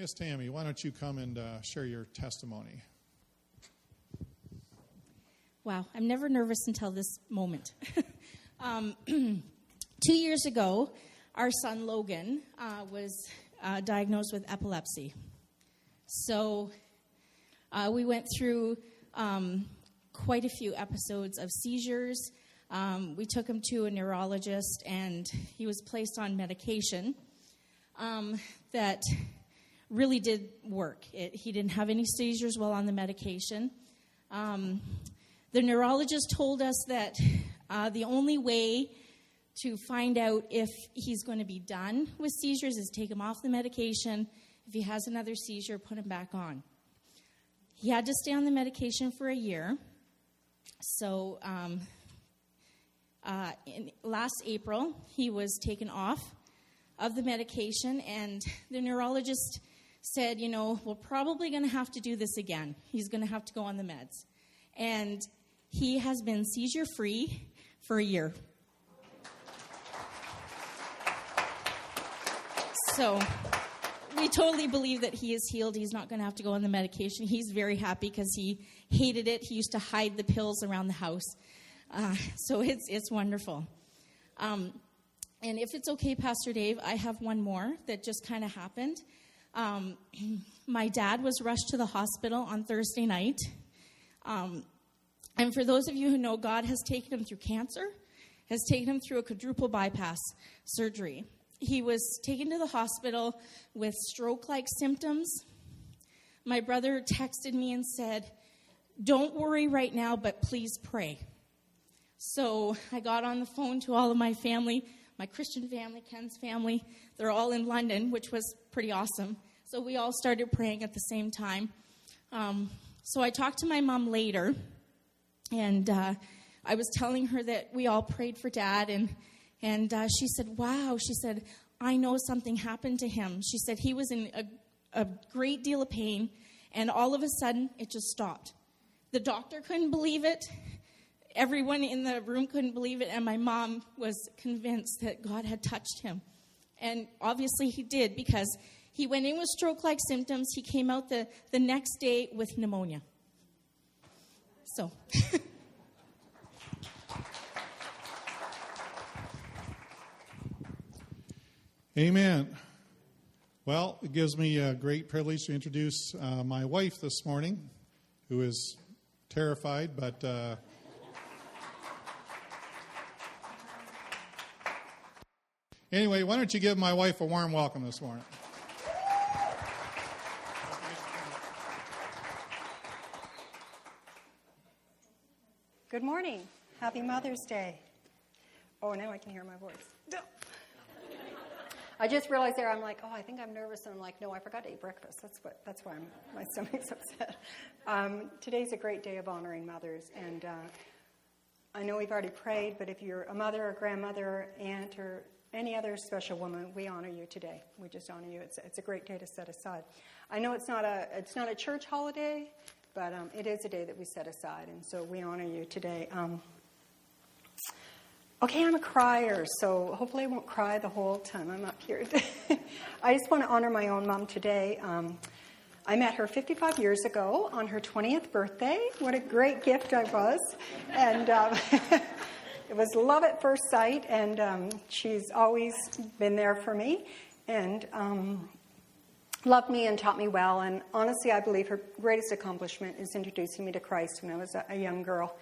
Miss Tammy, why don't you come and share your testimony? Wow, I'm never nervous until this moment. 2 years ago, our son Logan was diagnosed with epilepsy. So we went through quite a few episodes of seizures. We took him to a neurologist, and he was placed on medication that really did work. He didn't have any seizures while on the medication. The neurologist told us that the only way to find out if he's going to be done with seizures is take him off the medication. If he has another seizure, put him back on. He had to stay on the medication for a year. So last April, he was taken off of the medication, and the neurologist said, we're probably going to have to do this again. He's going to have to go on the meds. And he has been seizure-free for a year. So we totally believe that he is healed. He's not going to have to go on the medication. He's very happy because he hated it. He used to hide the pills around the house. So it's wonderful. And if it's okay, Pastor Dave, I have one more that just kind of happened. My dad was rushed to the hospital on Thursday night. And for those of you who know, God has taken him through cancer, has taken him through a quadruple bypass surgery. He was taken to the hospital with stroke-like symptoms. My brother texted me and said, "Don't worry right now, but please pray." So I got on the phone to all of my family, my Christian family, Ken's family. They're all in London, which was pretty awesome. So we all started praying at the same time. So I talked to my mom later, and I was telling her that we all prayed for Dad, and she said, wow, she said, I know something happened to him. She said he was in a great deal of pain, and all of a sudden, it just stopped. The doctor couldn't believe it. Everyone in the room couldn't believe it, and my mom was convinced that God had touched him. And obviously he did, because he went in with stroke-like symptoms. He came out the next day with pneumonia. So... Amen. Well, it gives me a great privilege to introduce my wife this morning, who is terrified, but anyway, why don't you give my wife a warm welcome this morning? Good morning. Happy Mother's Day. Oh, now I can hear my voice. I just realized there, I'm like, oh, I think I'm nervous. And I'm like, no, I forgot to eat breakfast. That's why my stomach's upset. Today's a great day of honoring mothers. And I know we've already prayed, but if you're a mother or grandmother, aunt, or any other special woman, we honor you today. We just honor you. It's a great day to set aside. I know it's not a church holiday, but it is a day that we set aside. And so we honor you today. Okay, I'm a crier, so hopefully I won't cry the whole time I'm up here. I just want to honor my own mom today. I met her 55 years ago on her 20th birthday. What a great gift I was. And it was love at first sight, and she's always been there for me and loved me and taught me well. And honestly, I believe her greatest accomplishment is introducing me to Christ when I was a young girl.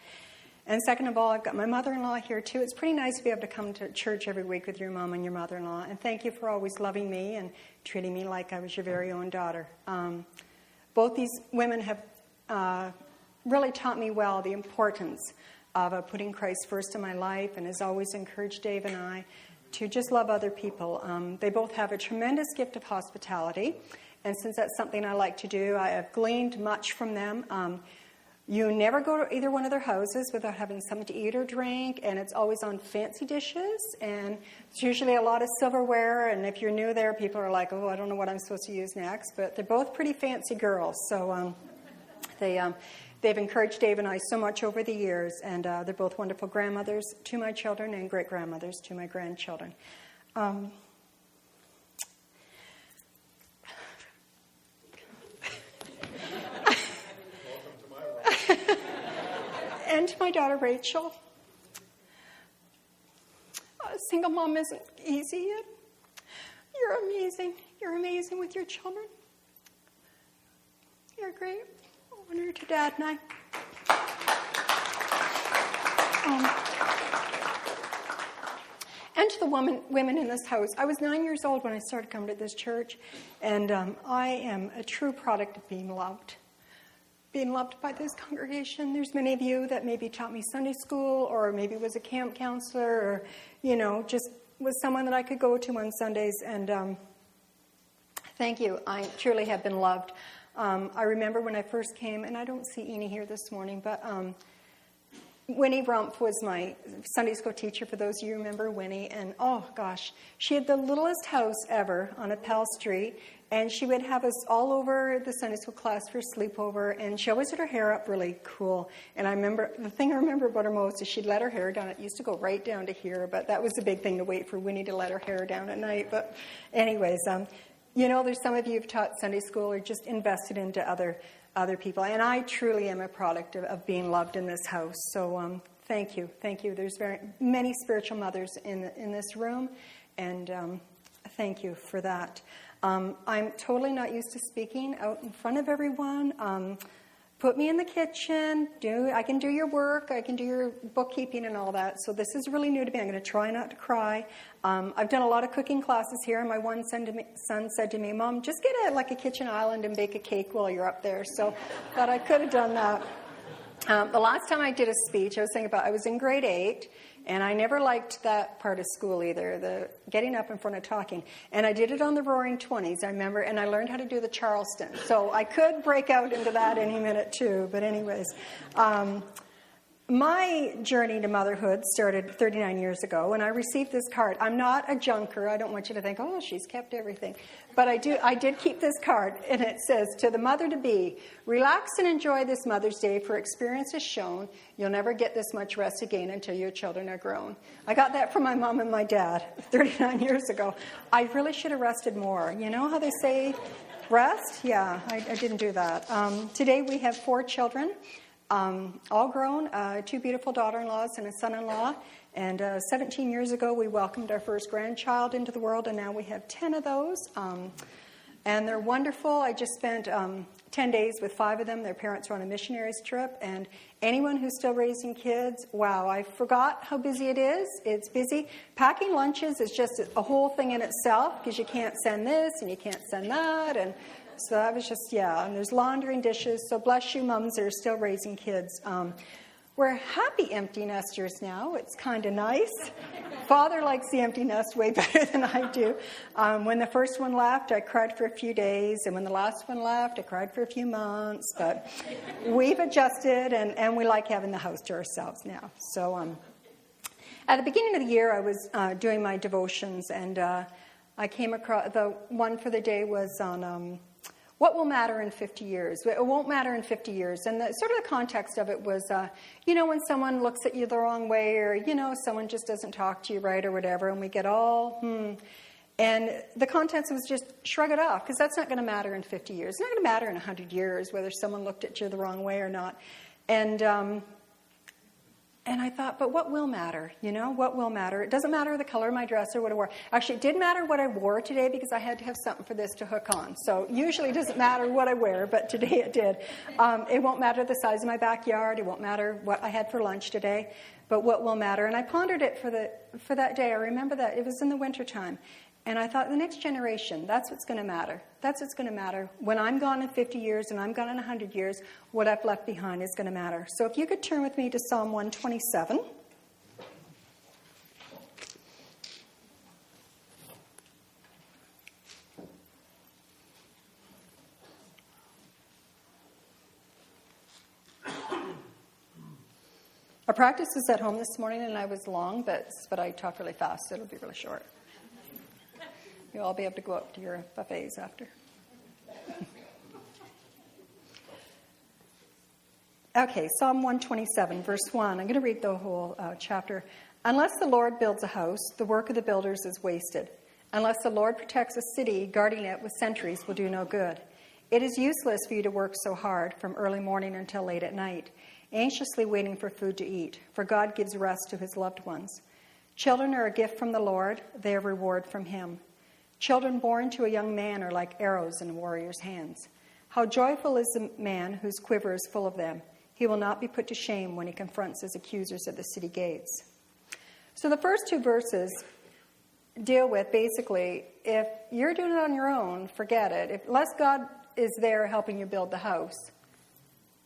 And second of all, I've got my mother-in-law here, too. It's pretty nice to be able to come to church every week with your mom and your mother-in-law. And thank you for always loving me and treating me like I was your very own daughter. Both these women have really taught me well the importance of putting Christ first in my life, and has always encouraged Dave and I to just love other people. They both have a tremendous gift of hospitality. And since that's something I like to do, I have gleaned much from them. You never go to either one of their houses without having something to eat or drink, and it's always on fancy dishes, and it's usually a lot of silverware, and if you're new there, people are like, oh, I don't know what I'm supposed to use next, but they're both pretty fancy girls, so they've encouraged Dave and I so much over the years, and they're both wonderful grandmothers to my children and great-grandmothers to my grandchildren. to my daughter, Rachel, a single mom isn't easy. You're amazing. You're amazing with your children. You're great. Honor to Dad and I. And to the women in this house. I was 9 years old when I started coming to this church, and I am a true product of being loved. Being loved by this congregation. There's many of you that maybe taught me Sunday school, or maybe was a camp counselor, or, just was someone that I could go to on Sundays, and thank you. I truly have been loved. I remember when I first came, and I don't see Eni here this morning, but Winnie Rumpf was my Sunday school teacher, for those of you who remember Winnie, and oh gosh, she had the littlest house ever on Appel Street, and she would have us all over the Sunday school class for sleepover, and she always had her hair up really cool. And the thing I remember about her most is she'd let her hair down. It used to go right down to here, but that was a big thing to wait for Winnie to let her hair down at night. But anyways, there's some of you who've taught Sunday school or just invested into other people. And I truly am a product of being loved in this house. So thank you. Thank you. There's very many spiritual mothers in this room, and thank you for that. I'm totally not used to speaking out in front of everyone. Put me in the kitchen. I can do your work. I can do your bookkeeping and all that. So this is really new to me. I'm going to try not to cry. I've done a lot of cooking classes here. My one son said to me, Mom, just get a kitchen island and bake a cake while you're up there. So I thought I could have done that. The last time I did a speech, I was in grade 8, and I never liked that part of school either, the getting up in front of talking. And I did it on the Roaring 20s, I remember, and I learned how to do the Charleston. So I could break out into that any minute too. But anyways, my journey to motherhood started 39 years ago when I received this card. I'm not a junker. I don't want you to think, oh, she's kept everything. But I did keep this card, and it says, to the mother-to-be, relax and enjoy this Mother's Day, for experience has shown you'll never get this much rest again until your children are grown. I got that from my mom and my dad 39 years ago. I really should have rested more. You know how they say rest? Yeah, I didn't do that. Today we have 4 children. All grown, 2 beautiful daughter-in-laws and a son-in-law. And 17 years ago, we welcomed our first grandchild into the world, and now we have 10 of those. And they're wonderful. I just spent 10 days with 5 of them. Their parents were on a missionaries trip. And anyone who's still raising kids, wow, I forgot how busy it is. It's busy. Packing lunches is just a whole thing in itself, because you can't send this and you can't send that. And so that was just, and there's laundry and dishes. So bless you moms that are still raising kids. We're happy empty nesters now. It's kind of nice. Father likes the empty nest way better than I do. When the first one left, I cried for a few days. And when the last one left, I cried for a few months. But we've adjusted, and we like having the house to ourselves now. So at the beginning of the year, I was doing my devotions, and I came across, the one for the day was on what will matter in 50 years? It won't matter in 50 years. And sort of the context of it was, when someone looks at you the wrong way, or, someone just doesn't talk to you right or whatever, and we get all, And the context was just shrug it off, because that's not going to matter in 50 years. It's not going to matter in 100 years, whether someone looked at you the wrong way or not. And I thought, but what will matter? What will matter? It doesn't matter the color of my dress or what I wore. Actually, it did matter what I wore today, because I had to have something for this to hook on. So usually it doesn't matter what I wear, but today it did. It won't matter the size of my backyard. It won't matter what I had for lunch today, but what will matter. And I pondered it for that day. I remember that. It was in the wintertime. And I thought, the next generation, that's what's going to matter. That's what's going to matter. When I'm gone in 50 years and I'm gone in 100 years, what I've left behind is going to matter. So if you could turn with me to Psalm 127. Our practice was at home this morning, and I was long, but I talked really fast, so it'll be really short. You'll all be able to go up to your buffets after. Okay, Psalm 127, verse 1. I'm going to read the whole chapter. Unless the Lord builds a house, the work of the builders is wasted. Unless the Lord protects a city, guarding it with sentries will do no good. It is useless for you to work so hard from early morning until late at night. anxiously waiting for food to eat, for God gives rest to his loved ones. Children are a gift from the Lord, they are reward from him. Children born to a young man are like arrows in a warrior's hands. How joyful is the man whose quiver is full of them. He will not be put to shame when he confronts his accusers at the city gates. So the first two verses deal with, basically, if you're doing it on your own, forget it. Unless God is there helping you build the house,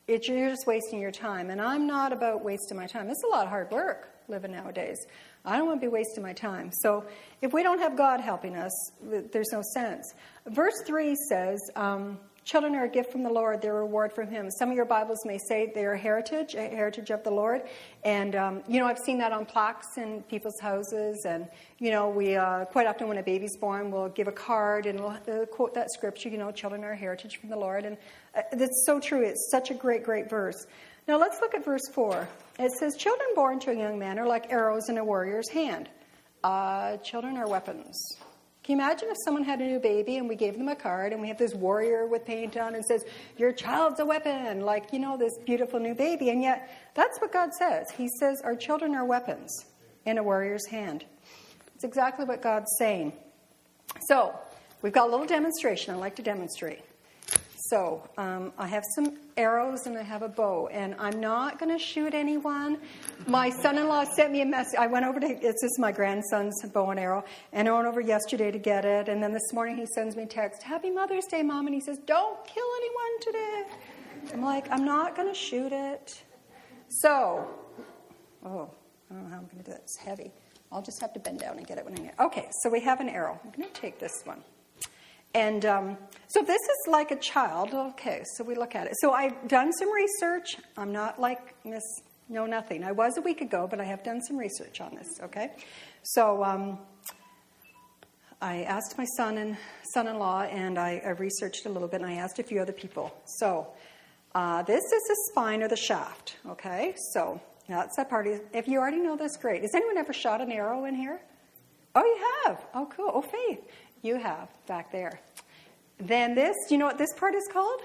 you're just wasting your time. And I'm not about wasting my time. It's a lot of hard work living nowadays. I don't want to be wasting my time. So if we don't have God helping us, there's no sense. Verse 3 says, children are a gift from the Lord, their reward from him. Some of your Bibles may say they're a heritage of the Lord. And, I've seen that on plaques in people's houses. And, we quite often when a baby's born, we'll give a card and we'll quote that scripture, children are a heritage from the Lord. And that's so true. It's such a great, great verse. Now let's look at verse 4. It says, children born to a young man are like arrows in a warrior's hand. Children are weapons. Can you imagine if someone had a new baby and we gave them a card and we have this warrior with paint on and says, your child's a weapon, like, this beautiful new baby. And yet, that's what God says. He says our children are weapons in a warrior's hand. It's exactly what God's saying. So, we've got a little demonstration. I like to demonstrate. So, I have some arrows and I have a bow. And I'm not going to shoot anyone. My son-in-law sent me a message. I went over to, this is my grandson's bow and arrow. And I went over yesterday to get it. And then this morning he sends me a text, Happy Mother's Day, Mom. And he says, don't kill anyone today. I'm like, I'm not going to shoot it. So, I don't know how I'm going to do it. It's heavy. I'll just have to bend down and get it when I need it. Okay, so we have an arrow. I'm going to take this one. And so this is like a child. Okay, so we look at it. So I've done some research. I'm not like Miss Know Nothing. I was a week ago, but I have done some research on this, okay? So I asked my son-in-law, and I researched a little bit, and I asked a few other people. So this is the spine or the shaft, okay? So that's that part. If you already know this, great. Has anyone ever shot an arrow in here? Oh, you have? Oh, cool. Oh, Faith. You have, back there. Then this, do you know what this part is called?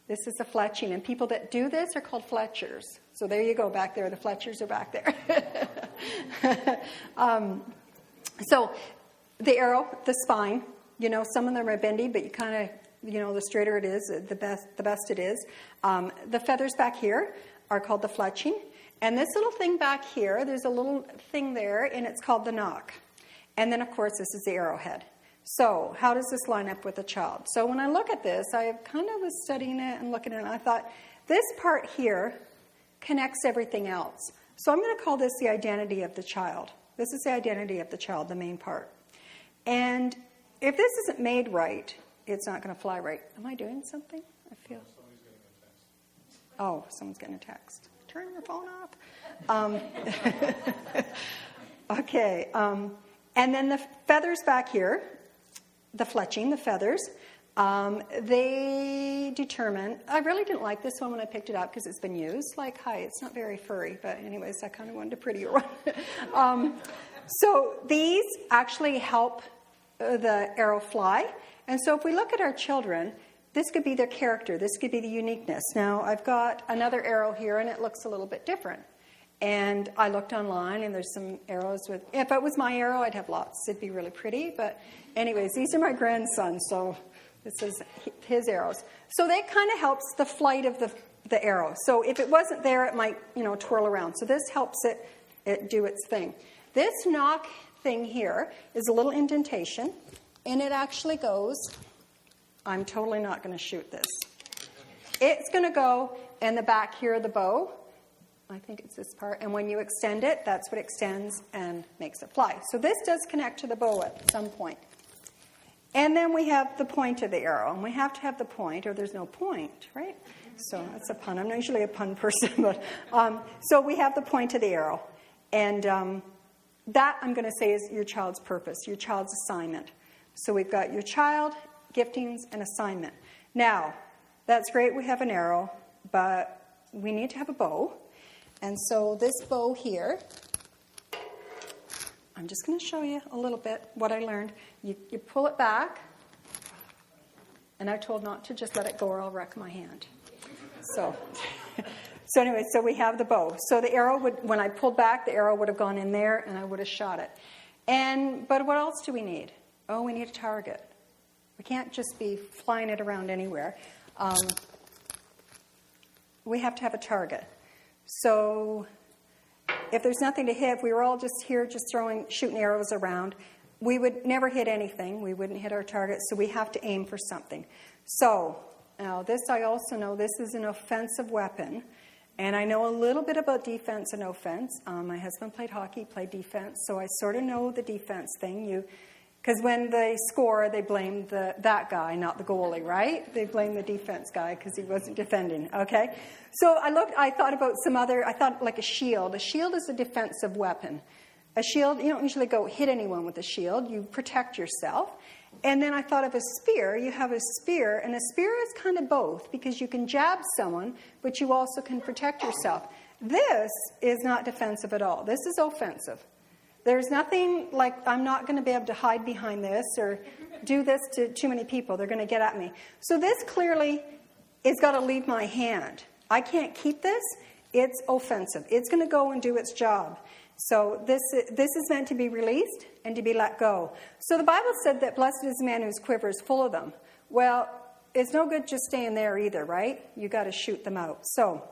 This is a fletching, and people that do this are called fletchers. So there you go, back there. The fletchers are back there. So the arrow, the spine, some of them are bendy, but you kind of, the straighter it is, the best it is. The feathers back here are called the fletching. And this little thing back here, there's a little thing there, and it's called the knock. And then, of course, this is the arrowhead. So how does this line up with a child? So when I look at this, I kind of was studying it and looking at it, and I thought, this part here connects everything else. So I'm going to call this the identity of the child. This is the identity of the child, the main part. And if this isn't made right, it's not going to fly right. Am I doing something? I feel. Somebody's getting a text. Oh, someone's getting a text. Turn your phone off. Okay. And then the feathers back here, the fletching, the feathers, they determine, I really didn't like this one when I picked it up because it's been used. Like, hi, it's not very furry, but anyways, I kind of wanted a prettier one. So these actually help the arrow fly. And so if we look at our children, this could be their character. This could be the uniqueness. Now, I've got another arrow here, and it looks a little bit different. And I looked online, and there's some arrows with... If it was my arrow, I'd have lots. It'd be really pretty. But anyways, these are my grandsons, so this is his arrows. So that kind of helps the flight of the arrow. So if it wasn't there, it might, twirl around. So this helps it do its thing. This knock thing here is a little indentation, and it actually goes... I'm totally not going to shoot this. It's going to go in the back here of the bow. I think it's this part. And when you extend it, that's what extends and makes it fly. So this does connect to the bow at some point. And then we have the point of the arrow. And we have to have the point, or there's no point, right? So that's a pun. I'm not usually a pun person. But so we have the point of the arrow. And that, I'm going to say, is your child's purpose, your child's assignment. So we've got your child, giftings, and assignment. Now, that's great. We have an arrow, but we need to have a bow. And so this bow here, I'm just going to show you a little bit what I learned. You pull it back, and I'm told not to just let it go or I'll wreck my hand. So anyway, so we have the bow. So the arrow would, when I pulled back, the arrow would have gone in there and I would have shot it. But what else do we need? Oh, we need a target. We can't just be flying it around anywhere. We have to have a target. So if there's nothing to hit, if we were all just here just shooting arrows around, we would never hit anything. We wouldn't hit our target, so we have to aim for something. So now this I also know this is an offensive weapon. And I know a little bit about defense and offense. My husband played hockey, played defense, so I sort of know the defense thing. Because when they score, they blame that guy, not the goalie, right? They blame the defense guy because he wasn't defending, okay? So I thought about I thought like a shield. A shield is a defensive weapon. A shield, you don't usually go hit anyone with a shield. You protect yourself. And then I thought of a spear. You have a spear, and a spear is kind of both because you can jab someone, but you also can protect yourself. This is not defensive at all. This is offensive. There's nothing like I'm not going to be able to hide behind this or do this to too many people. They're going to get at me. So this clearly is got to leave my hand. I can't keep this. It's offensive. It's going to go and do its job. So this is meant to be released and to be let go. So the Bible said that blessed is the man whose quiver is full of them. Well, it's no good just staying there either, right? You got to shoot them out. So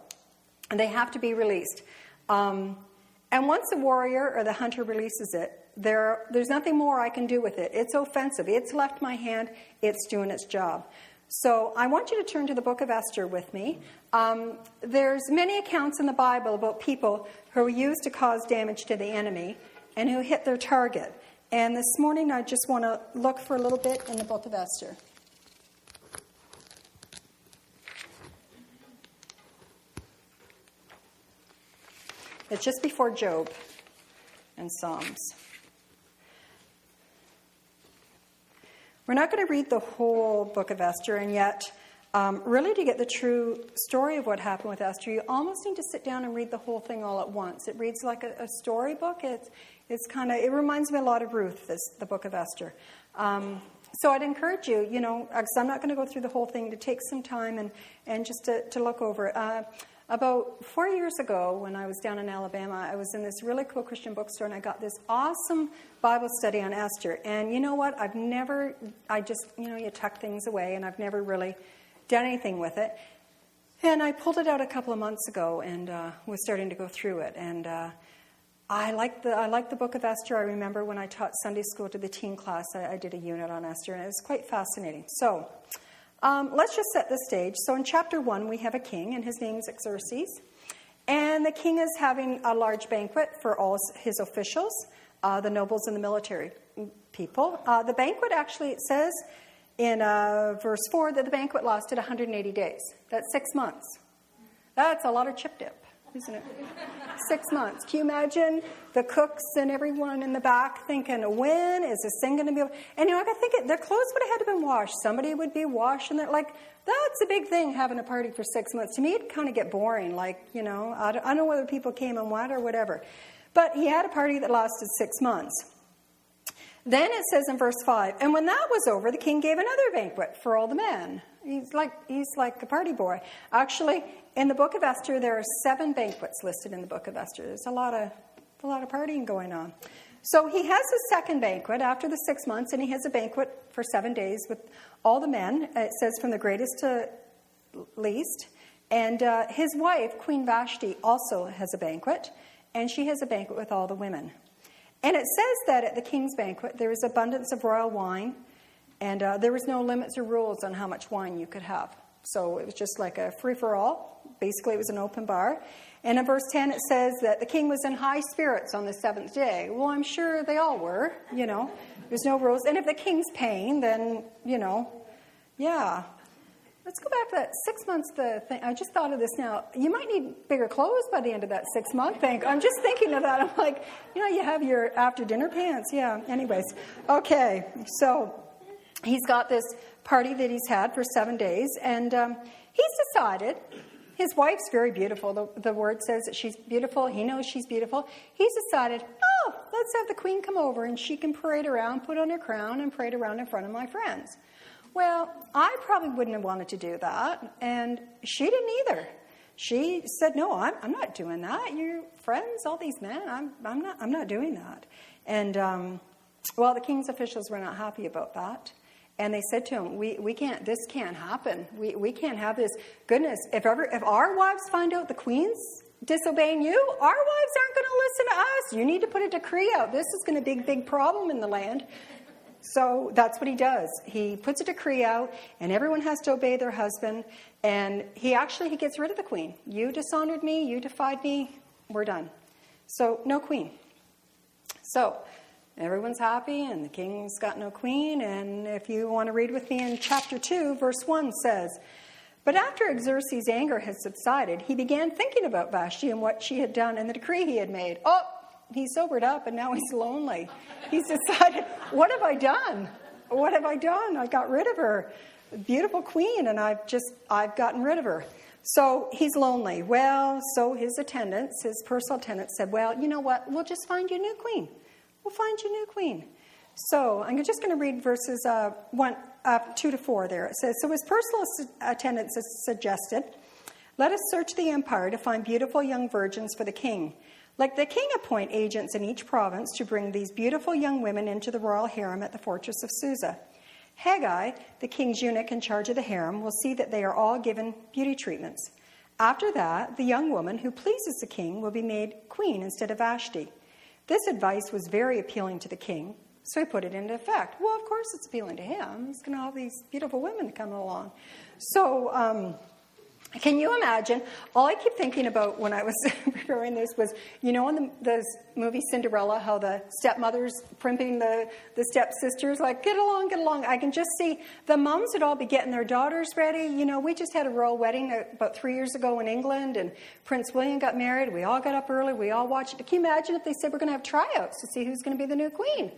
they have to be released. And once the warrior or the hunter releases it, there's nothing more I can do with it. It's offensive. It's left my hand. It's doing its job. So I want you to turn to the book of Esther with me. There's many accounts in the Bible about people who were used to cause damage to the enemy and who hit their target. And this morning I just want to look for a little bit in the book of Esther. It's just before Job and Psalms. We're not going to read the whole book of Esther, and yet, really to get the true story of what happened with Esther, you almost need to sit down and read the whole thing all at once. It reads like a storybook. It reminds me a lot of Ruth, the book of Esther. So I'd encourage you, because I'm not going to go through the whole thing, to take some time and just to look over it. About 4 years ago, when I was down in Alabama, I was in this really cool Christian bookstore, and I got this awesome Bible study on Esther. And you know what? You tuck things away, and I've never really done anything with it. And I pulled it out a couple of months ago and was starting to go through it. And I like the book of Esther. I remember when I taught Sunday school to the teen class, I did a unit on Esther, and it was quite fascinating. So let's just set the stage. So in chapter 1, we have a king, and his name is Xerxes. And the king is having a large banquet for all his officials, the nobles and the military people. The banquet actually, it says in verse 4 that the banquet lasted 180 days. That's 6 months. That's a lot of chip dip, isn't it? 6 months. Can you imagine the cooks and everyone in the back thinking, when is this thing going to be over? And I think their clothes would have had to been washed. Somebody would be washing it. That's a big thing, having a party for 6 months. To me, it'd kind of get boring. I don't know whether people came and went or whatever. But he had a party that lasted 6 months. Then it says in verse 5, and when that was over, the king gave another banquet for all the men. He's like a party boy. Actually, in the book of Esther, there are 7 banquets listed in the book of Esther. There's a lot of partying going on. So he has his second banquet after the 6 months, and he has a banquet for 7 days with all the men. It says from the greatest to least. And his wife, Queen Vashti, also has a banquet, and she has a banquet with all the women. And it says that at the king's banquet, there was abundance of royal wine, and there was no limits or rules on how much wine you could have. So it was just like a free-for-all. Basically, it was an open bar. And in verse 10, it says that the king was in high spirits on the 7th day. Well, I'm sure they all were, There's no rules. And if the king's paying, then, yeah. Let's go back to that 6 months thing. I just thought of this now. You might need bigger clothes by the end of that 6 month thing. I'm just thinking of that. I'm like, you have your after dinner pants. Yeah, anyways. Okay, so he's got this party that he's had for 7 days, and he's decided, his wife's very beautiful. The word says that she's beautiful. He knows she's beautiful. He's decided, let's have the queen come over, and she can parade around, put on her crown, and parade around in front of my friends. Well, I probably wouldn't have wanted to do that, and she didn't either. She said, no, I'm not doing that. Your friends, all these men, I'm not doing that. And, the king's officials were not happy about that. And they said to him, we can't, this can't happen. We can't have this. Goodness, if our wives find out the queen's disobeying you, our wives aren't going to listen to us. You need to put a decree out. This is going to be a big problem in the land. So that's what he does. He puts a decree out, and everyone has to obey their husband. And he gets rid of the queen. You dishonored me. You defied me. We're done. So no queen. So everyone's happy, and the king's got no queen. And if you want to read with me in chapter 2, verse 1 says, but after Xerxes' anger had subsided, he began thinking about Vashti and what she had done and the decree he had made. Oh, he sobered up, and now he's lonely. He's decided, what have I done? What have I done? I got rid of her. Beautiful queen, and I've gotten rid of her. So he's lonely. Well, so his personal attendants said, well, you know what? We'll just find you a new queen. We'll find you a new queen. So I'm just going to read verses 2 to 4 there. It says, so his personal attendants suggested, let us search the empire to find beautiful young virgins for the king. Let the king appoint agents in each province to bring these beautiful young women into the royal harem at the fortress of Susa. Haggai, the king's eunuch in charge of the harem, will see that they are all given beauty treatments. After that, the young woman who pleases the king will be made queen instead of Vashti. This advice was very appealing to the king, so he put it into effect. Well, of course it's appealing to him. He's going to have these beautiful women coming along. So, can you imagine? All I keep thinking about when I was preparing this was, in the movie Cinderella, how the stepmother's primping the stepsisters, like, get along, get along. I can just see the moms would all be getting their daughters ready. We just had a royal wedding about 3 years ago in England, and Prince William got married. We all got up early. We all watched it. Can you imagine if they said we're going to have tryouts to see who's going to be the new queen?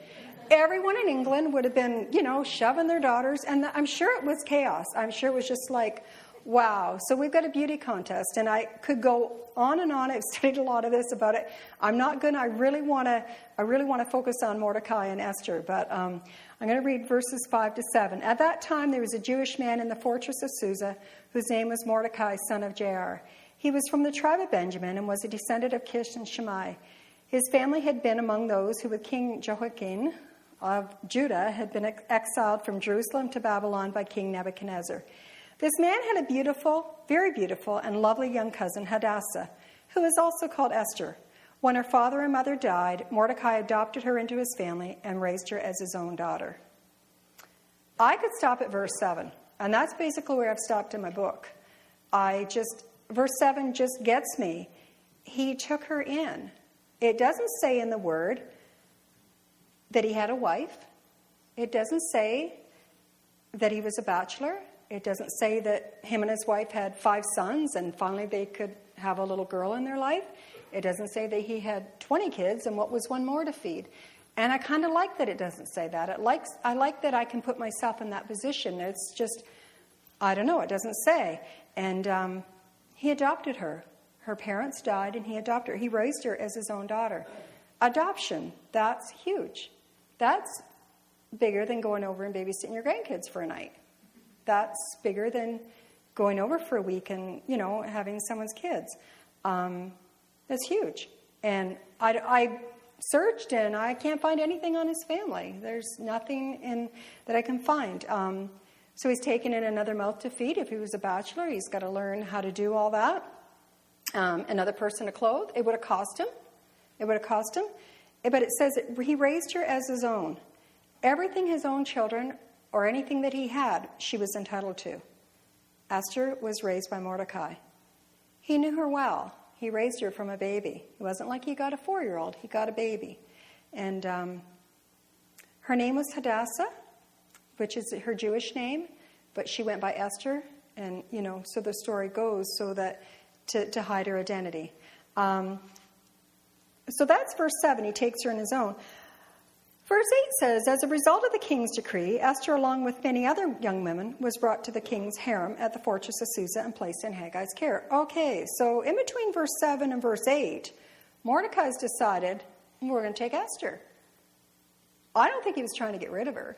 Everyone in England would have been, shoving their daughters, and I'm sure it was chaos. I'm sure it was just like, wow. So we've got a beauty contest, and I could go on and on. I've studied a lot of this about it. I'm not going to, I really want to focus on Mordecai and Esther, but I'm going to read verses 5 to 7. At that time, there was a Jewish man in the fortress of Susa whose name was Mordecai, son of Jair. He was from the tribe of Benjamin and was a descendant of Kish and Shimei. His family had been among those who, with King Jehoiakim of Judah, had been exiled from Jerusalem to Babylon by King Nebuchadnezzar. This man had a beautiful, very beautiful, and lovely young cousin, Hadassah, who is also called Esther. When her father and mother died, Mordecai adopted her into his family and raised her as his own daughter. I could stop at verse 7, and that's basically where I've stopped in my book. Verse 7 just gets me. He took her in. It doesn't say in the word that he had a wife. It doesn't say that he was a bachelor. It doesn't say that him and his wife had 5 sons and finally they could have a little girl in their life. It doesn't say that he had 20 kids and what was one more to feed. And I kind of like that it doesn't say that. I like that I can put myself in that position. It's just, I don't know, it doesn't say. And he adopted her. Her parents died and he adopted her. He raised her as his own daughter. Adoption, that's huge. That's bigger than going over and babysitting your grandkids for a night. That's bigger than going over for a week and, having someone's kids. That's huge. And I searched and I can't find anything on his family. There's nothing that I can find. So he's taken in another mouth to feed. If he was a bachelor, he's got to learn how to do all that. Another person to clothe. It would have cost him. But it says that he raised her as his own. Everything his own children or anything that he had, she was entitled to. Esther was raised by Mordecai. He knew her well. He raised her from a baby. It wasn't like he got a 4-year-old. He got a baby. And her name was Hadassah, which is her Jewish name, but she went by Esther. And, so the story goes so that to hide her identity. So that's verse 7. He takes her in his own. Verse 8 says, as a result of the king's decree, Esther, along with many other young women, was brought to the king's harem at the fortress of Susa and placed in Haggai's care. Okay, so in between verse 7 and verse 8, Mordecai's decided, we're going to take Esther. I don't think he was trying to get rid of her.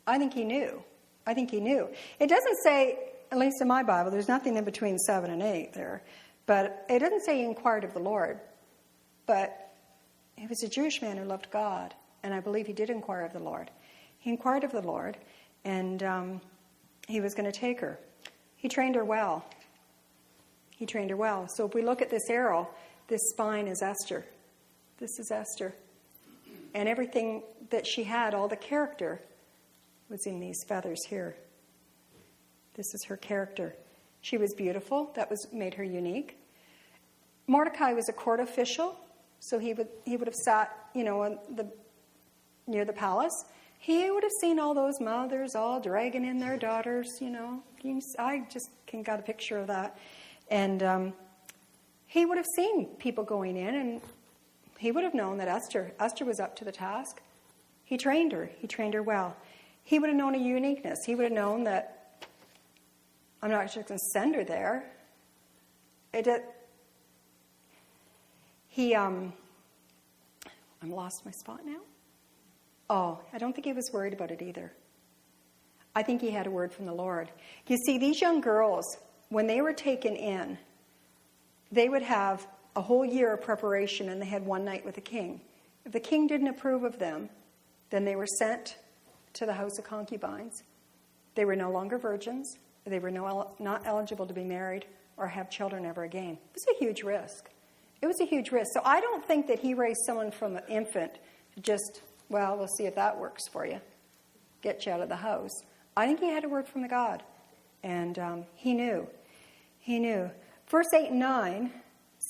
I think he knew. It doesn't say at least in my Bible, there's nothing in between 7 and 8 there. But it doesn't say he inquired of the Lord. But he was a Jewish man who loved God. And I believe he did inquire of the Lord. He inquired of the Lord, and he was going to take her. He trained her well. He trained her well. So if we look at this arrow, this spine is Esther. This is Esther. And everything that she had, all the character, was in these feathers here. This is her character. She was beautiful. That made her unique. Mordecai was a court official, so he would have sat, near the palace. He would have seen all those mothers all dragging in their daughters, I just got a picture of that. And he would have seen people going in, and he would have known that Esther was up to the task. He trained her. He trained her well. He would have known a uniqueness. He would have known that I'm not just going to send her there. I'm lost my spot now. Oh, I don't think he was worried about it either. I think he had a word from the Lord. You see, these young girls, when they were taken in, they would have a whole year of preparation, and they had one night with the king. If the king didn't approve of them, then they were sent to the house of concubines. They were no longer virgins. They were not eligible to be married or have children ever again. It was a huge risk. It was a huge risk. So I don't think that he raised someone from an infant to just, we'll see if that works for you, get you out of the house. I think he had a word from the God, and he knew. He knew. Verse 8 and 9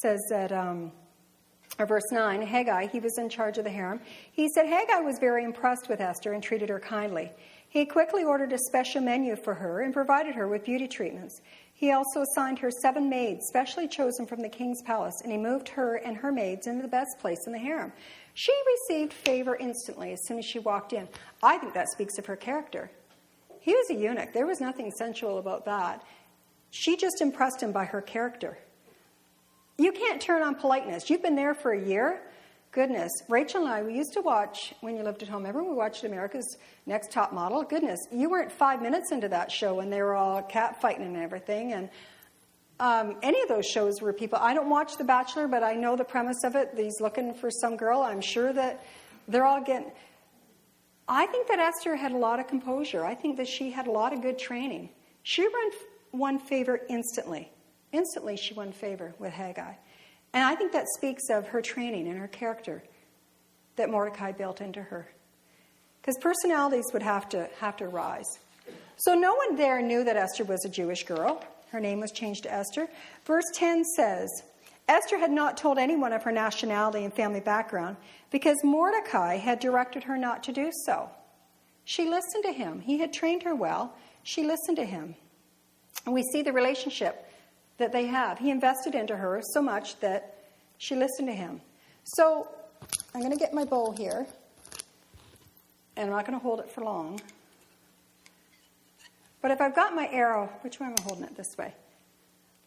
says that, or verse 9, Haggai, he was in charge of the harem. He said Haggai was very impressed with Esther and treated her kindly. He quickly ordered a special menu for her and provided her with beauty treatments. He also assigned her 7 maids, specially chosen from the king's palace, and he moved her and her maids into the best place in the harem. She received favor instantly as soon as she walked in. I think that speaks of her character. He was a eunuch. There was nothing sensual about that. She just impressed him by her character. You can't turn on politeness. You've been there for a year. Goodness. Rachel and I, we used to watch, when you lived at home, remember we watched America's Next Top Model? Goodness, you weren't 5 minutes into that show when they were all catfighting and everything. And any of those shows where people, I don't watch The Bachelor, but I know the premise of it. He's looking for some girl. I'm sure that they're all getting... I think that Esther had a lot of composure. I think that she had a lot of good training. She won favor instantly. Instantly she won favor with Haggai. And I think that speaks of her training and her character that Mordecai built into her. Because personalities would have to rise. So no one there knew that Esther was a Jewish girl. Her name was changed to Esther. Verse 10 says, Esther had not told anyone of her nationality and family background because Mordecai had directed her not to do so. She listened to him. He had trained her well. She listened to him. And we see the relationship that they have. He invested into her so much that she listened to him. So I'm going to get my bow here, and I'm not going to hold it for long. But if I've got my arrow, which way am I holding it? This way.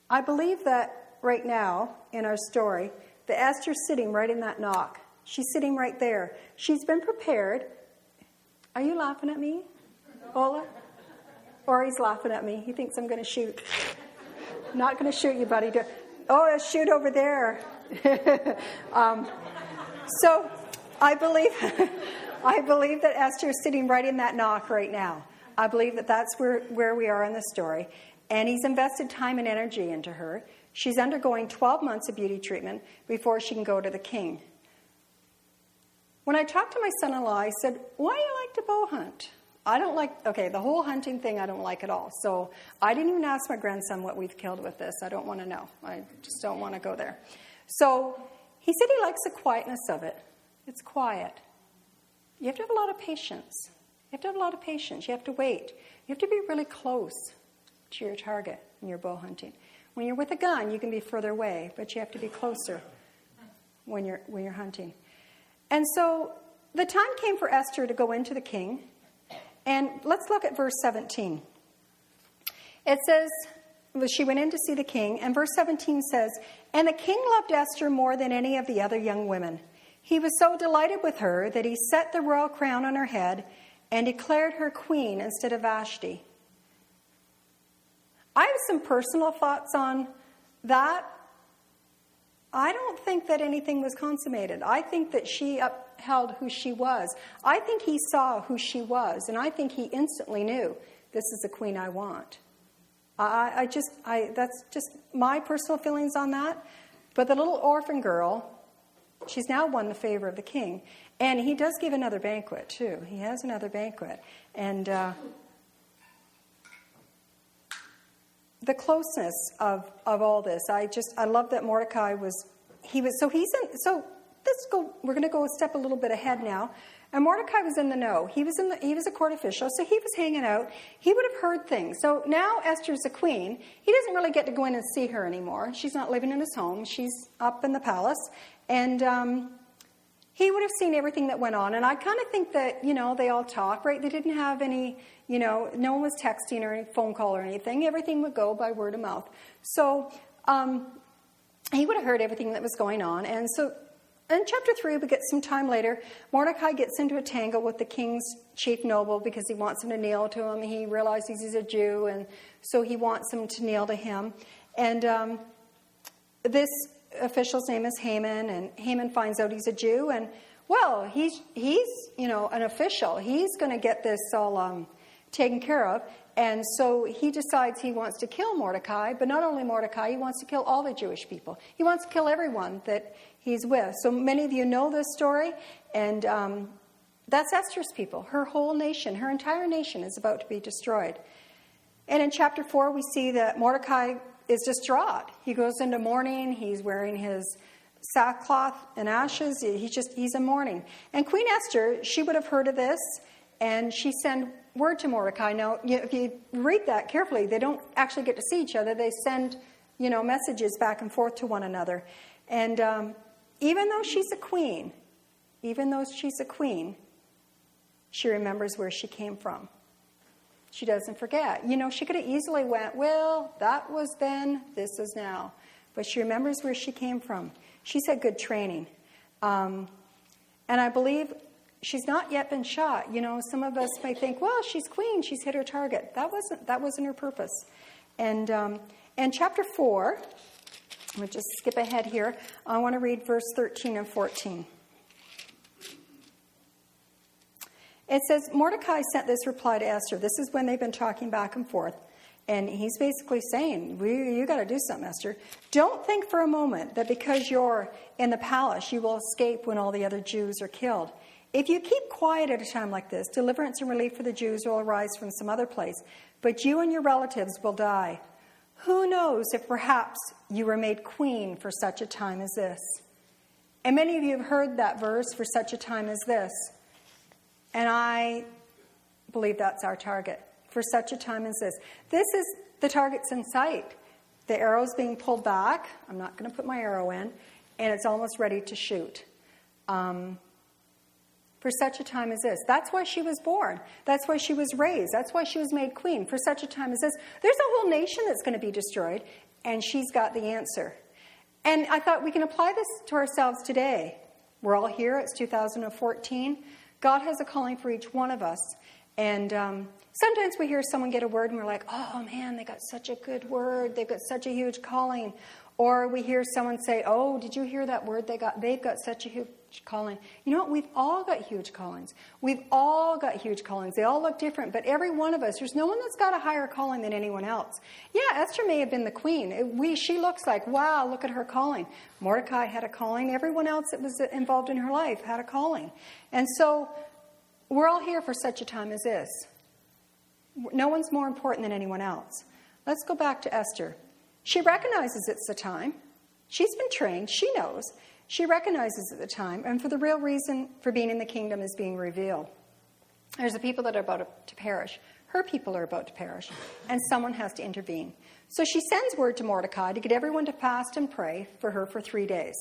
I believe that right now in our story, that Esther's sitting right in that knock. She's sitting right there. She's been prepared. Are you laughing at me, Ola? Or he's laughing at me. He thinks I'm going to shoot. Not going to shoot you, buddy. Oh, shoot over there. So I believe that Esther is sitting right in that knock right now. I believe that that's where we are in the story. And he's invested time and energy into her. She's undergoing 12 months of beauty treatment before she can go to the king. When I talked to my son-in-law, I said, why do you like to bow hunt? I don't like, the whole hunting thing I don't like at all. So I didn't even ask my grandson what we've killed with this. I don't want to know. I just don't want to go there. So he said he likes the quietness of it. It's quiet. You have to have a lot of patience. You have to have a lot of patience. You have to wait. You have to be really close to your target when you're bow hunting. When you're with a gun, you can be further away, but you have to be closer when you're hunting. And so the time came for Esther to go into the king. And let's look at verse 17. It says, she went in to see the king, and verse 17 says, and the king loved Esther more than any of the other young women. He was so delighted with her that he set the royal crown on her head and declared her queen instead of Vashti. I have some personal thoughts on that. I don't think that anything was consummated. I think that she upheld who she was. I think he saw who she was, and I think he instantly knew, this is the queen I want. That's just my personal feelings on that. But the little orphan girl, she's now won the favor of the king. And he does give another banquet, too. He has another banquet. And the closeness of all this, I love that Mordecai we're going to go a step a little bit ahead now. And Mordecai was in the know. He was a court official, so he was hanging out. He would have heard things. So now Esther's a queen. He doesn't really get to go in and see her anymore. She's not living in his home. She's up in the palace. And he would have seen everything that went on. And I kind of think that, they all talk, right? They didn't have any, no one was texting or any phone call or anything. Everything would go by word of mouth. So he would have heard everything that was going on. And so in chapter 3, we get some time later, Mordecai gets into a tangle with the king's chief noble because he wants him to kneel to him. He realizes he's a Jew, and so he wants him to kneel to him. And this official's name is Haman, and Haman finds out he's a Jew, and well, he's an official. He's going to get this all taken care of. And so he decides he wants to kill Mordecai, but not only Mordecai, he wants to kill all the Jewish people. He wants to kill everyone that he's with. So many of you know this story, and that's Esther's people. Her whole nation, her entire nation is about to be destroyed. And in chapter 4, we see that Mordecai is distraught. He goes into mourning. He's wearing his sackcloth and ashes. He's in mourning. And Queen Esther, she would have heard of this, and she sent word to Mordecai. Now, if you read that carefully, they don't actually get to see each other. They send, messages back and forth to one another. And even though she's a queen, she remembers where she came from. She doesn't forget. She could have easily went, well, that was then, this is now. But she remembers where she came from. She's had good training. And I believe she's not yet been shot. Some of us may think, well, she's queen, she's hit her target. That wasn't her purpose. And chapter 4, we'll just skip ahead here. I want to read verse 13 and 14. It says, Mordecai sent this reply to Esther. This is when they've been talking back and forth. And he's basically saying, you got to do something, Esther. Don't think for a moment that because you're in the palace, you will escape when all the other Jews are killed. If you keep quiet at a time like this, deliverance and relief for the Jews will arise from some other place. But you and your relatives will die. Who knows if perhaps you were made queen for such a time as this? And many of you have heard that verse, for such a time as this. And I believe that's our target, for such a time as this. This is the target's in sight. The arrow's being pulled back. I'm not going to put my arrow in. And it's almost ready to shoot. For such a time as this. That's why she was born. That's why she was raised. That's why she was made queen. For such a time as this. There's a whole nation that's going to be destroyed, and she's got the answer. And I thought we can apply this to ourselves today. We're all here. It's 2014. God has a calling for each one of us. And sometimes we hear someone get a word, and we're like, oh, man, they got such a good word. They've got such a huge calling. Or we hear someone say, oh, did you hear that word? They've got such a huge calling. You know what? We've all got huge callings. We've all got huge callings. They all look different, but every one of us, there's no one that's got a higher calling than anyone else. Yeah, Esther may have been the queen. She looks like, wow, look at her calling. Mordecai had a calling. Everyone else that was involved in her life had a calling. And so we're all here for such a time as this. No one's more important than anyone else. Let's go back to Esther. She recognizes it's the time. She's been trained. She knows. She recognizes at the time, and for the real reason for being in the kingdom is being revealed. There's the people that are about to perish. Her people are about to perish, and someone has to intervene. So she sends word to Mordecai to get everyone to fast and pray for her for 3 days.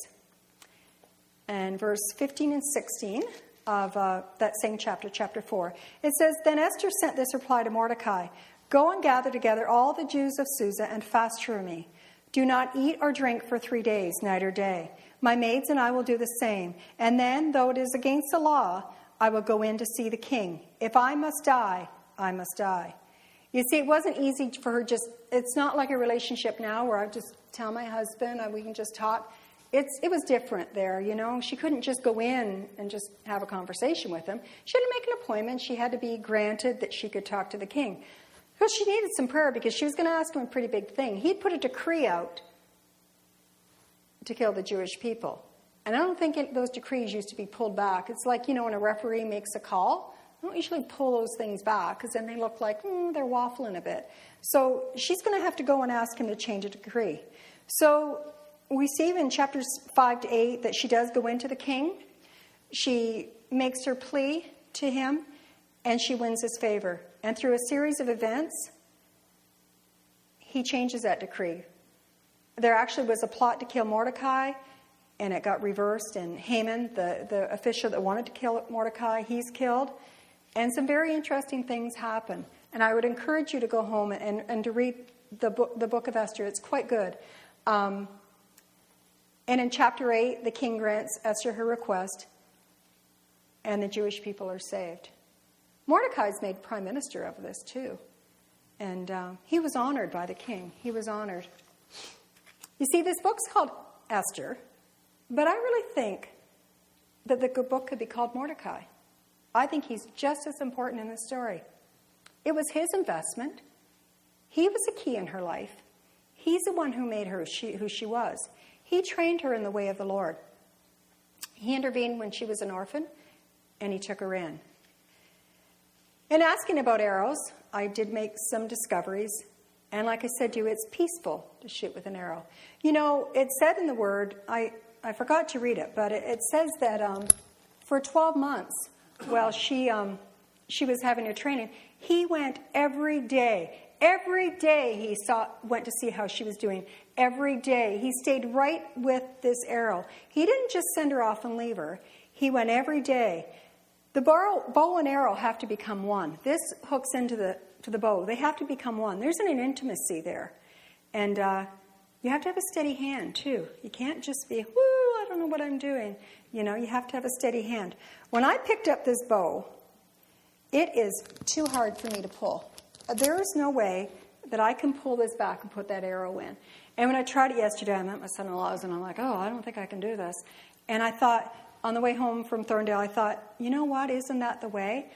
And verse 15 and 16 of that same chapter, chapter 4, it says, Then Esther sent this reply to Mordecai, Go and gather together all the Jews of Susa and fast for me. Do not eat or drink for 3 days, night or day. My maids and I will do the same. And then, though it is against the law, I will go in to see the king. If I must die, I must die. You see, it wasn't easy for her it's not like a relationship now where I just tell my husband and we can just talk. It was different there, you know. She couldn't just go in and just have a conversation with him. She had to make an appointment. She had to be granted that she could talk to the king. Because she needed some prayer because she was going to ask him a pretty big thing. He'd put a decree out to kill the Jewish people. And I don't think those decrees used to be pulled back. It's like, you know, when a referee makes a call, I don't usually pull those things back because then they look like they're waffling a bit. So she's going to have to go and ask him to change a decree. So we see in chapters 5 to 8 that she does go into the king. She makes her plea to him, and she wins his favor. And through a series of events, he changes that decree. There actually was a plot to kill Mordecai, and it got reversed, and Haman, the official that wanted to kill Mordecai, he's killed. And some very interesting things happen. And I would encourage you to go home and to read the book of Esther. It's quite good. And in chapter 8, the king grants Esther her request, and the Jewish people are saved. Mordecai's made prime minister of this too. And he was honored by the king. He was honored. You see, this book's called Esther, but I really think that the book could be called Mordecai. I think he's just as important in the story. It was his investment. He was a key in her life. He's the one who made her who she was. He trained her in the way of the Lord. He intervened when she was an orphan, and he took her in. In asking about arrows, I did make some discoveries. And like I said to you, it's peaceful to shoot with an arrow. You know, it said in the Word, I forgot to read it, but it says that for 12 months, while she was having her training, he went every day. Every day he went to see how she was doing. Every day. He stayed right with this arrow. He didn't just send her off and leave her. He went every day. The bow and arrow have to become one. This hooks into the bow. They have to become one. There's an intimacy there. And you have to have a steady hand, too. You can't just be, I don't know what I'm doing. You know, you have to have a steady hand. When I picked up this bow, it is too hard for me to pull. There is no way that I can pull this back and put that arrow in. And when I tried it yesterday, I met my son-in-law's, and I'm like, I don't think I can do this. And I thought, on the way home from Thorndale, I thought, you know what? Isn't that the way?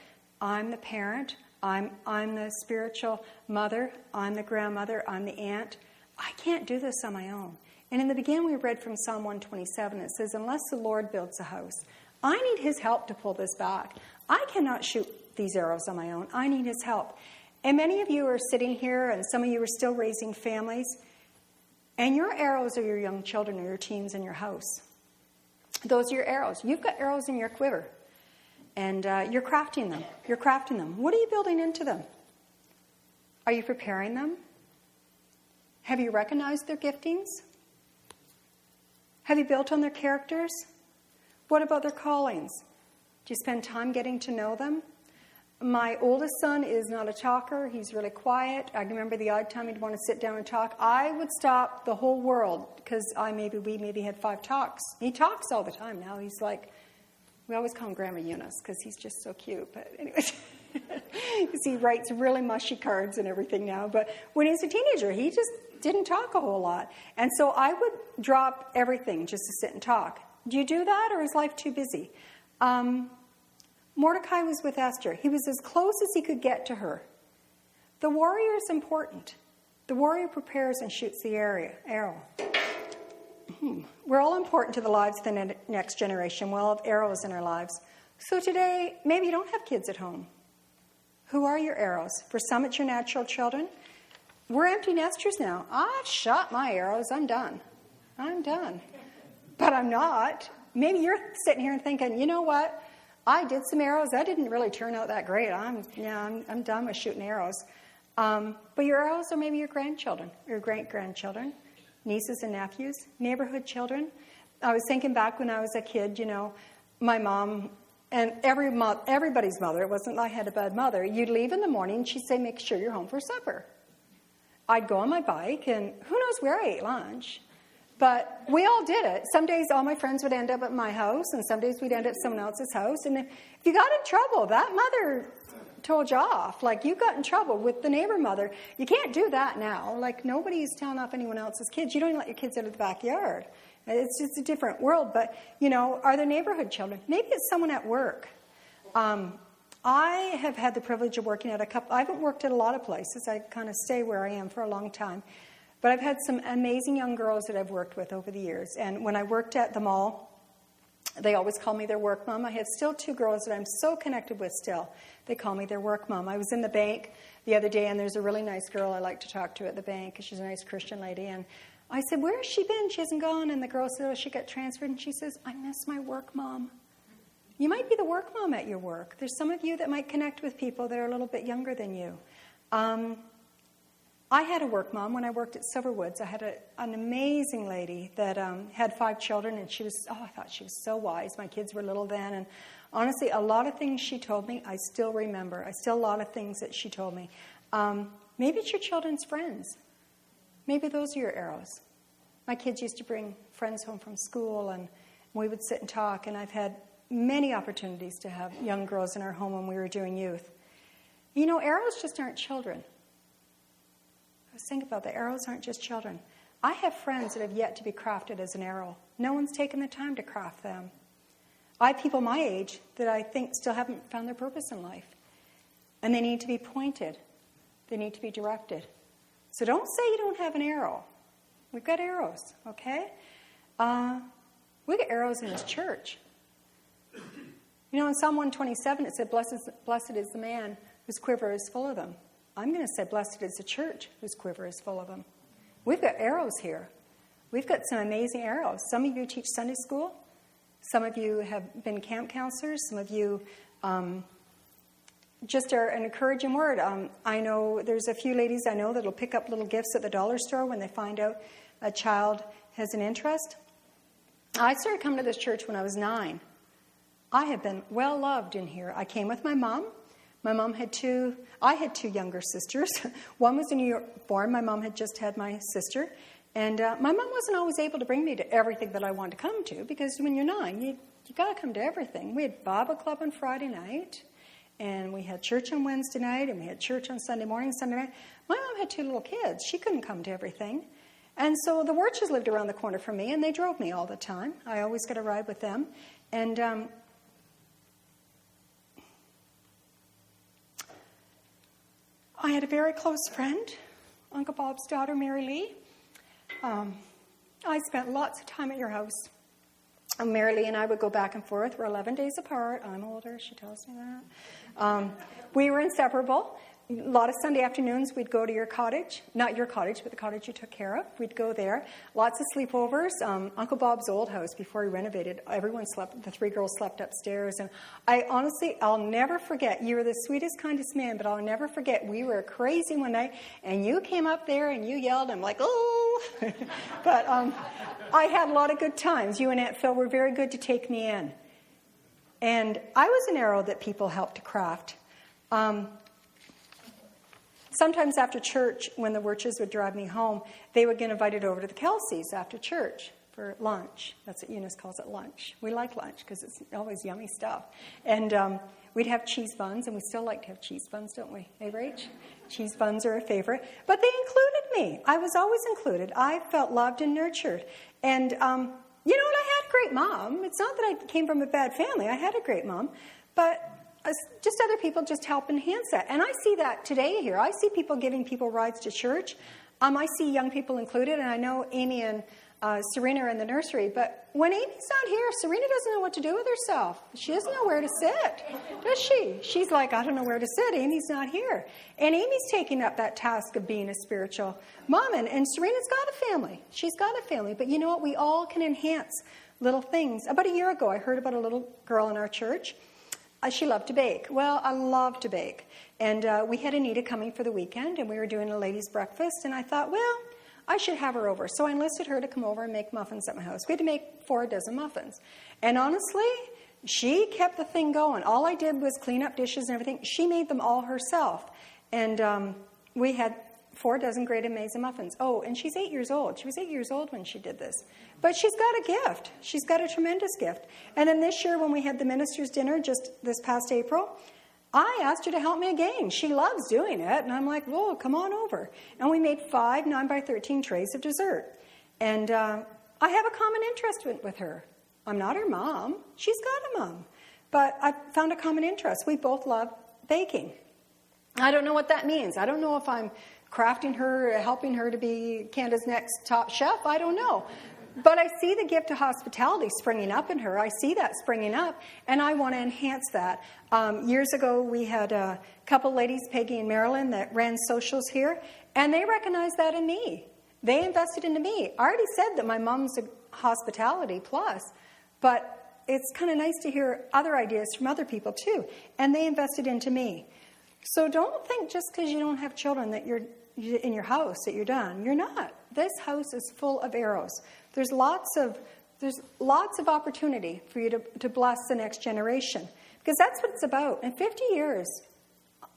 I'm the parent. I'm the spiritual mother. I'm the grandmother. I'm the aunt. I can't do this on my own. And in the beginning, we read from Psalm 127. It says, unless the Lord builds a house, I need his help to pull this back. I cannot shoot these arrows on my own. I need his help. And many of you are sitting here, and some of you are still raising families, and your arrows are your young children or your teens in your house. Those are your arrows. You've got arrows in your quiver, and you're crafting them. You're crafting them. What are you building into them? Are you preparing them? Have you recognized their giftings? Have you built on their characters? What about their callings? Do you spend time getting to know them? My oldest son is not a talker. He's really quiet. I remember the odd time he'd want to sit down and talk. I would stop the whole world because we maybe had 5 talks. He talks all the time now. He's like, we always call him Grandma Eunice because he's just so cute. But anyways, he writes really mushy cards and everything now. But when he was a teenager, he just didn't talk a whole lot. And so I would drop everything just to sit and talk. Do you do that, or is life too busy? Mordecai was with Esther. He was as close as he could get to her. The warrior is important. The warrior prepares and shoots the arrow. We're all important to the lives of the next generation. We all have arrows in our lives. So today, maybe you don't have kids at home. Who are your arrows? For some, it's your natural children. We're empty nesters now. I've shot my arrows. I'm done. But I'm not. Maybe you're sitting here and thinking, you know what? I did some arrows. That didn't really turn out that great. I'm done with shooting arrows. But your arrows are maybe your grandchildren, your great-grandchildren, nieces and nephews, neighborhood children. I was thinking back when I was a kid, my mom and everybody's mother, it wasn't I had a bad mother, you'd leave in the morning, she'd say, make sure you're home for supper. I'd go on my bike, and who knows where I ate lunch. But we all did it. Some days all my friends would end up at my house, and some days we'd end up at someone else's house. And if you got in trouble, that mother told you off. Like, you got in trouble with the neighbor mother. You can't do that now. Like, nobody's telling off anyone else's kids. You don't even let your kids out of the backyard. It's just a different world. But, are there neighborhood children? Maybe it's someone at work. I have had the privilege of working at I haven't worked at a lot of places. I kind of stay where I am for a long time. But I've had some amazing young girls that I've worked with over the years. And when I worked at the mall, they always call me their work mom. I have still 2 girls that I'm so connected with still. They call me their work mom. I was in the bank the other day, and there's a really nice girl I like to talk to at the bank, because she's a nice Christian lady. And I said, where has she been? She hasn't gone. And the girl said, oh, she got transferred. And she says, I miss my work mom. You might be the work mom at your work. There's some of you that might connect with people that are a little bit younger than you. I had a work mom when I worked at Silverwoods. I had an amazing lady that had 5 children, and I thought she was so wise. My kids were little then, and honestly, a lot of things she told me, I still remember. A lot of things that she told me. Maybe it's your children's friends. Maybe those are your arrows. My kids used to bring friends home from school, and we would sit and talk, and I've had many opportunities to have young girls in our home when we were doing youth. Arrows just aren't children. Think about the arrows aren't just children. I have friends that have yet to be crafted as an arrow. No one's taken the time to craft them. I have people my age that I think still haven't found their purpose in life. And they need to be pointed. They need to be directed. So don't say you don't have an arrow. We've got arrows, okay? We got arrows in this church. In Psalm 127 it said, blessed is the man whose quiver is full of them. I'm going to say blessed is the church whose quiver is full of them. We've got arrows here. We've got some amazing arrows. Some of you teach Sunday school. Some of you have been camp counselors. Some of you just are an encouraging word. I know there's a few ladies I know that will pick up little gifts at the dollar store when they find out a child has an interest. I started coming to this church when I was 9. I have been well loved in here. I came with my mom. My mom I had 2 younger sisters. One was in New York born. My mom had just had my sister. And my mom wasn't always able to bring me to everything that I wanted to come to, because when you're 9, you got to come to everything. We had Bible club on Friday night, and we had church on Wednesday night, and we had church on Sunday morning, Sunday night. My mom had 2 little kids. She couldn't come to everything. And so the Wirches lived around the corner from me, and they drove me all the time. I always got a ride with them. And I had a very close friend, Uncle Bob's daughter, Mary Lee. I spent lots of time at your house. Mary Lee and I would go back and forth. We're 11 days apart. I'm older. She tells me that. We were inseparable. A lot of Sunday afternoons, we'd go to your cottage. Not your cottage, but the cottage you took care of. We'd go there. Lots of sleepovers. Uncle Bob's old house, before he renovated, everyone slept, the 3 girls slept upstairs. And I'll never forget, you were the sweetest, kindest man, but I'll never forget, we were crazy one night, and you came up there and you yelled, I'm like, oh! But I had a lot of good times. You and Aunt Phil were very good to take me in. And I was an arrow that people helped to craft. Sometimes after church, when the Wirches would drive me home, they would get invited over to the Kelseys after church for lunch. That's what Eunice calls it, lunch. We like lunch because it's always yummy stuff. And we'd have cheese buns, and we still like to have cheese buns, don't we? Hey, Rach? Cheese buns are a favorite. But they included me. I was always included. I felt loved and nurtured. And, I had a great mom. It's not that I came from a bad family. I had a great mom. But just other people just help enhance that. And I see that today here. I see people giving people rides to church. I see young people included, and I know Amy and Serena are in the nursery. But when Amy's not here, Serena doesn't know what to do with herself. She doesn't know where to sit, does she? She's like, I don't know where to sit. Amy's not here. And Amy's taking up that task of being a spiritual mom. And Serena's got a family. She's got a family. But you know what? We all can enhance little things. About a year ago, I heard about a little girl in our church. She loved to bake. Well, I love to bake. And we had Anita coming for the weekend, and we were doing a ladies' breakfast. And I thought, well, I should have her over. So I enlisted her to come over and make muffins at my house. We had to make 4 dozen muffins. And honestly, she kept the thing going. All I did was clean up dishes and everything. She made them all herself. And we had 4 dozen great amazing muffins. Oh, and she's 8 years old. She was 8 years old when she did this. But she's got a gift. She's got a tremendous gift. And then this year when we had the minister's dinner just this past April, I asked her to help me again. She loves doing it. And I'm like, whoa, come on over. And we made 5 9x13 trays of dessert. And I have a common interest with her. I'm not her mom. She's got a mom. But I found a common interest. We both love baking. I don't know what that means. I don't know if I'm crafting her, helping her to be Canada's next top chef. I don't know. But I see the gift of hospitality springing up in her. I see that springing up, and I want to enhance that. Years ago, we had a couple ladies, Peggy and Marilyn, that ran socials here, and they recognized that in me. They invested into me. I already said that my mom's a hospitality plus, but it's kind of nice to hear other ideas from other people too, and they invested into me. So don't think just because you don't have children that you're in your house that you're done. You're not. This house is full of arrows. There's lots of opportunity for you to bless the next generation, because that's what it's about. In 50 years,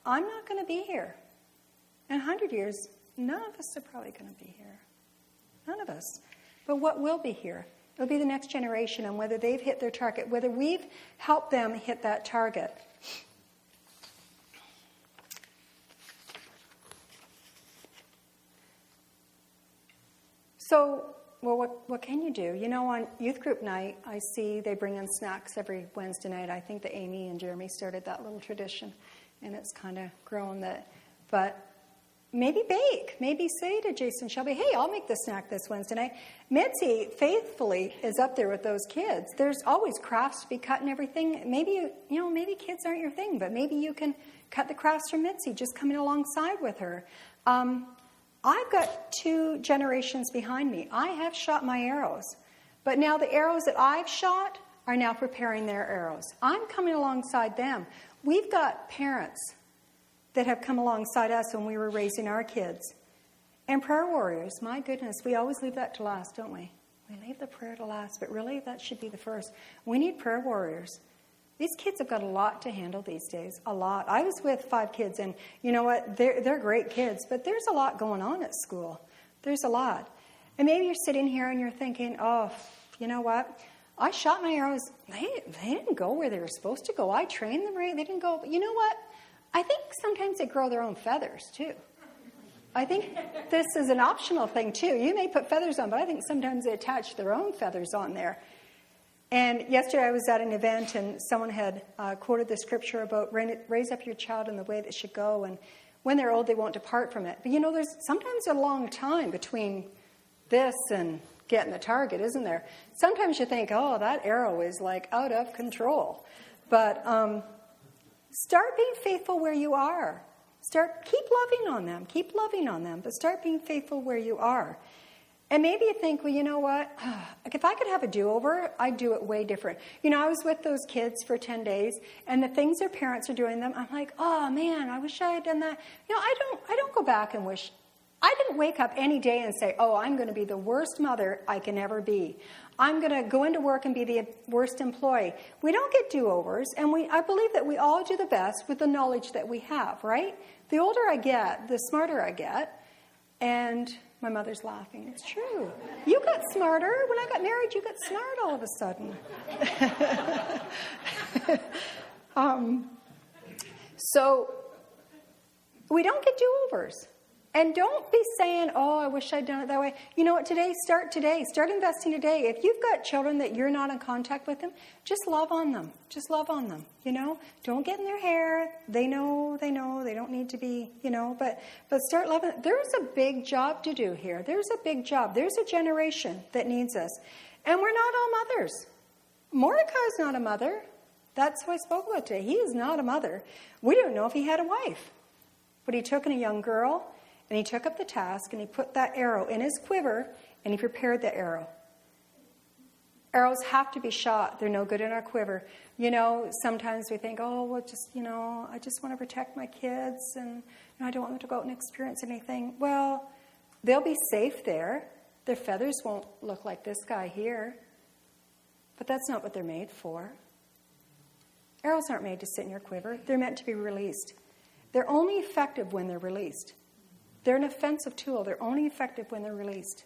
I'm not going to be here. In 100 years, none of us are probably going to be here. None of us. But what will be here? It'll be the next generation, and whether they've hit their target, whether we've helped them hit that target. So, well, what can you do? You know, on youth group night, I see they bring in snacks every Wednesday night. I think that Amy and Jeremy started that little tradition, and it's kind of grown that. But maybe bake. Maybe say to Jason Shelby, hey, I'll make the snack this Wednesday night. Mitzi faithfully is up there with those kids. There's always crafts to be cut and everything. Maybe, maybe kids aren't your thing, but maybe you can cut the crafts for Mitzi, just coming alongside with her. I've got 2 generations behind me. I have shot my arrows. But now the arrows that I've shot are now preparing their arrows. I'm coming alongside them. We've got parents that have come alongside us when we were raising our kids. And prayer warriors, my goodness, we always leave that to last, don't we? We leave the prayer to last, but really that should be the first. We need prayer warriors. These kids have got a lot to handle these days, a lot. I was with 5 kids, and you know what? They're great kids, but there's a lot going on at school. There's a lot. And maybe you're sitting here and you're thinking, oh, you know what? I shot my arrows. They didn't go where they were supposed to go. I trained them right. They didn't go. But you know what? I think sometimes they grow their own feathers, too. I think this is an optional thing, too. You may put feathers on, but I think sometimes they attach their own feathers on there. And yesterday I was at an event, and someone had quoted the scripture about raise up your child in the way that should go, and when they're old, they won't depart from it. But there's sometimes a long time between this and getting the target, isn't there? Sometimes you think, oh, that arrow is like out of control. But start being faithful where you are. Keep loving on them, but start being faithful where you are. And maybe you think, well, you know what? If I could have a do-over, I'd do it way different. I was with those kids for 10 days, and the things their parents are doing them, I'm like, oh, man, I wish I had done that. I don't go back and wish. I didn't wake up any day and say, oh, I'm going to be the worst mother I can ever be. I'm going to go into work and be the worst employee. We don't get do-overs, and I believe that we all do the best with the knowledge that we have, right? The older I get, the smarter I get, and my mother's laughing. It's true. You got smarter. When I got married, you got smart all of a sudden. So we don't get do-overs. And don't be saying, oh, I wish I'd done it that way. You know what? Start today. Start investing today. If you've got children that you're not in contact with them, just love on them. Just love on them, Don't get in their hair. They know. They don't need to be, But start loving them. There's a big job to do here. There's a big job. There's a generation that needs us. And we're not all mothers. Mordecai's not a mother. That's who I spoke about today. He is not a mother. We don't know if he had a wife. But he took in a young girl, and he took up the task, and he put that arrow in his quiver, and he prepared the arrow. Arrows have to be shot. They're no good in our quiver. Sometimes we think, oh, well, I just want to protect my kids, and I don't want them to go out and experience anything. Well, they'll be safe there. Their feathers won't look like this guy here. But that's not what they're made for. Arrows aren't made to sit in your quiver. They're meant to be released. They're only effective when they're released. They're an offensive tool. They're only effective when they're released.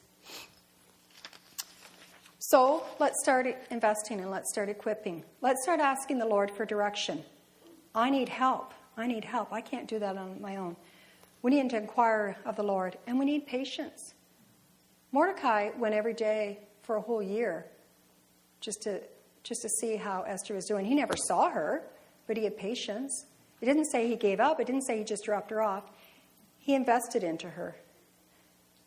So let's start investing, and let's start equipping. Let's start asking the Lord for direction. I need help. I need help. I can't do that on my own. We need to inquire of the Lord, and we need patience. Mordecai went every day for a whole year just to see how Esther was doing. He never saw her, but he had patience. It didn't say he gave up. It didn't say he just dropped her off. He invested into her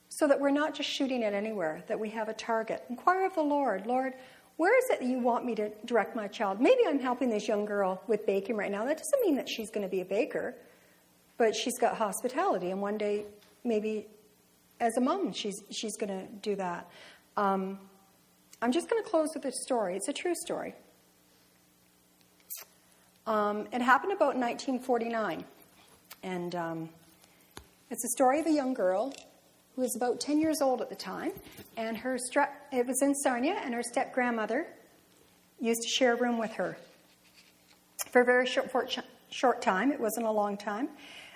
so that we're not just shooting at anywhere, that we have a target. Inquire of the Lord. Lord, where is it that you want me to direct my child? Maybe I'm helping this young girl with baking right now. That doesn't mean that she's going to be a baker, but she's got hospitality, and one day, maybe as a mom, she's going to do that. I'm just going to close with a story. It's a true story. It happened about 1949, and it's a story of a young girl who was about 10 years old at the time, and it was in Sarnia, and her step-grandmother used to share a room with her for a very short time. It wasn't a long time.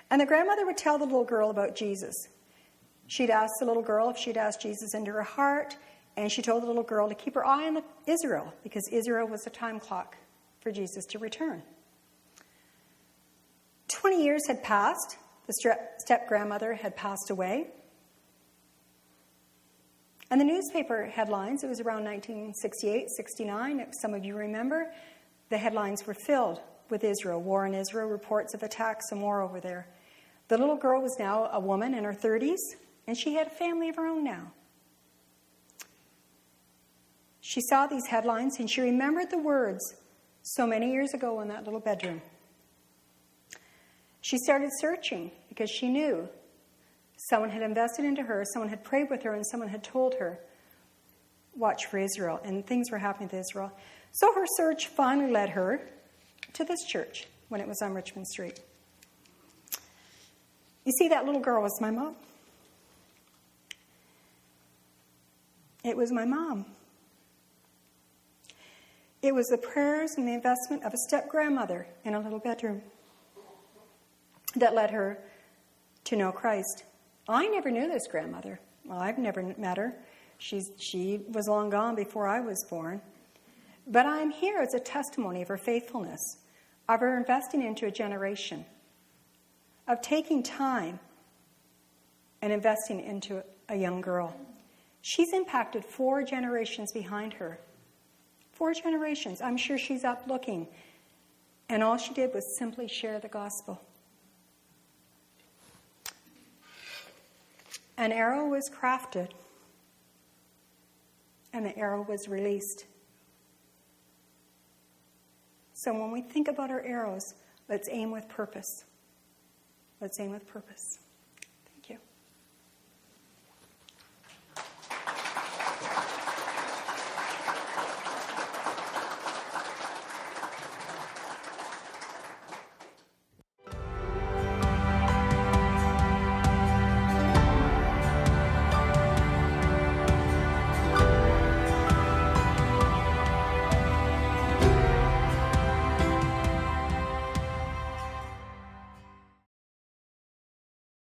And the grandmother would tell the little girl about Jesus. She'd ask the little girl if she'd asked Jesus into her heart, and she told the little girl to keep her eye on Israel, because Israel was the time clock for Jesus to return. 20 years had passed. The step-grandmother had passed away. And the newspaper headlines, it was around 1968, 69, if some of you remember, the headlines were filled with Israel, war in Israel, reports of attacks and war over there. The little girl was now a woman in her 30s, and she had a family of her own now. She saw these headlines, and she remembered the words so many years ago in that little bedroom. She started searching because she knew someone had invested into her, someone had prayed with her, and someone had told her, watch for Israel, and things were happening to Israel. So her search finally led her to this church when it was on Richmond Street. You see, that little girl was my mom. It was my mom. It was the prayers and the investment of a step-grandmother in a little bedroom that led her to know Christ. I never knew this grandmother. Well, I've never met her. She was long gone before I was born. But I'm here as a testimony of her faithfulness, of her investing into a generation, of taking time and investing into a young girl. She's impacted 4 generations behind her. 4 generations. I'm sure she's up looking. And all she did was simply share the gospel. An arrow was crafted, and the arrow was released. So when we think about our arrows, let's aim with purpose. Let's aim with purpose.